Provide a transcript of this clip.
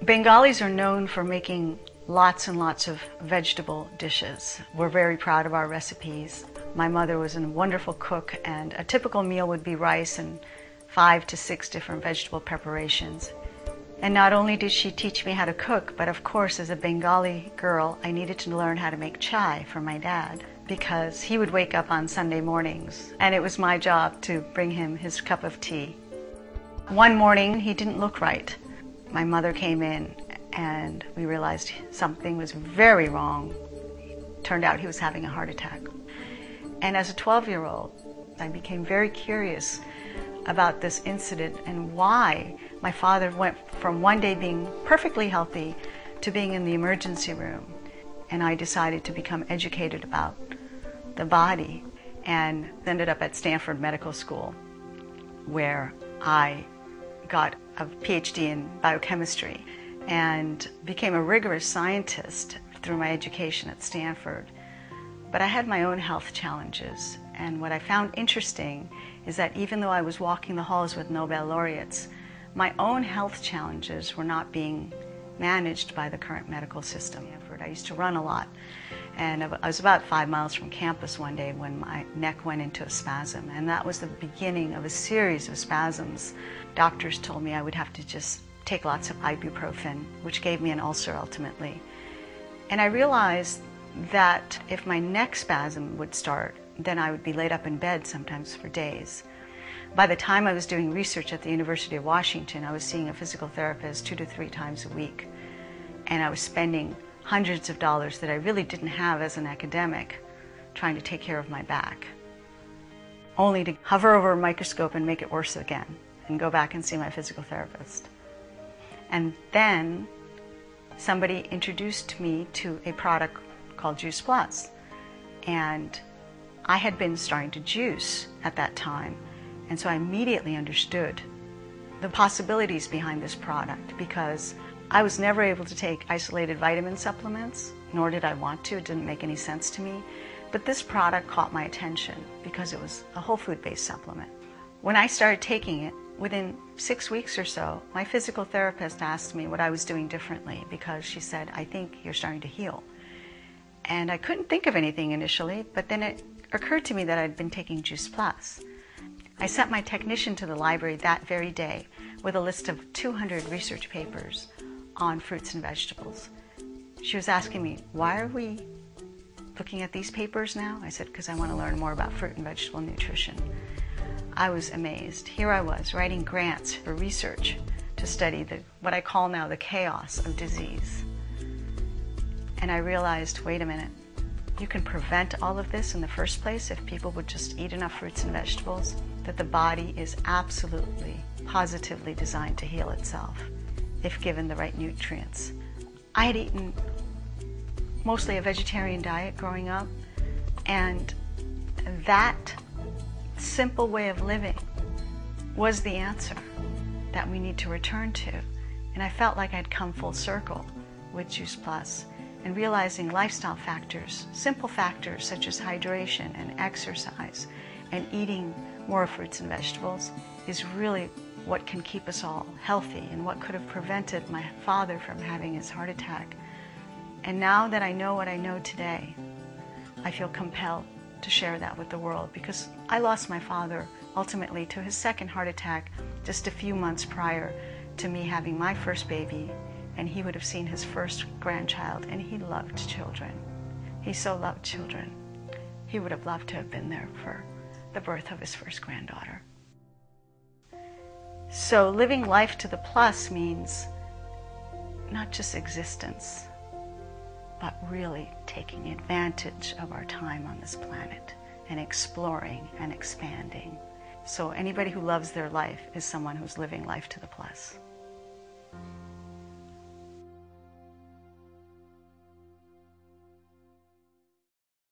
Bengalis are known for making lots and lots of vegetable dishes. We're very proud of our recipes. My mother was a wonderful cook, and a typical meal would be rice and 5 to 6 different vegetable preparations. And not only did she teach me how to cook, but of course, as a Bengali girl, I needed to learn how to make chai for my dad, because he would wake up on Sunday mornings, and it was my job to bring him his cup of tea. One morning, he didn't look right. My mother came in, and we realized something was very wrong. Turned out he was having a heart attack. And as a 12-year-old, I became very curious about this incident and why my father went from one day being perfectly healthy to being in the emergency room. And I decided to become educated about the body, and ended up at Stanford Medical School, where I got a PhD in biochemistry and became a rigorous scientist through my education at Stanford. But I had my own health challenges, and what I found interesting is that even though I was walking the halls with Nobel laureates, my own health challenges were not being managed by the current medical system. I used to run a lot, and I was about 5 miles from campus one day when my neck went into a spasm, and that was the beginning of a series of spasms. Doctors told me I would have to just take lots of ibuprofen, which gave me an ulcer ultimately. And I realized that if my neck spasm would start, then I would be laid up in bed sometimes for days. By the time I was doing research at the University of Washington, I was seeing a physical therapist 2 to 3 times a week. And I was spending hundreds of dollars that I really didn't have as an academic trying to take care of my back, only to hover over a microscope and make it worse again and go back and see my physical therapist. And then somebody introduced me to a product called Juice Plus. And I had been starting to juice at that time, and so I immediately understood the possibilities behind this product, because I was never able to take isolated vitamin supplements, nor did I want to. It didn't make any sense to me. But this product caught my attention because it was a whole food-based supplement. When I started taking it, within 6 weeks or so, my physical therapist asked me what I was doing differently, because she said, "I think you're starting to heal." And I couldn't think of anything initially, but then it occurred to me that I'd been taking Juice Plus. I sent my technician to the library that very day with a list of 200 research papers on fruits and vegetables. She was asking me, "Why are we looking at these papers now?" I said, "Because I want to learn more about fruit and vegetable nutrition." I was amazed. Here I was writing grants for research to study what I call now the chaos of disease. And I realized, wait a minute, you can prevent all of this in the first place if people would just eat enough fruits and vegetables, that the body is absolutely, positively designed to heal itself if given the right nutrients. I had eaten mostly a vegetarian diet growing up, and that simple way of living was the answer that we need to return to. And I felt like I'd come full circle with Juice Plus, and realizing lifestyle factors, simple factors such as hydration and exercise and eating more fruits and vegetables, is really what can keep us all healthy, and what could have prevented my father from having his heart attack. And now that I know what I know today, I feel compelled to share that with the world, because I lost my father ultimately to his second heart attack just a few months prior to me having my first baby, and he would have seen his first grandchild, and he loved children. He so loved children. He would have loved to have been there for the birth of his first granddaughter. So living life to the plus means not just existence, but really taking advantage of our time on this planet and exploring and expanding. So anybody who loves their life is someone who's living life to the plus.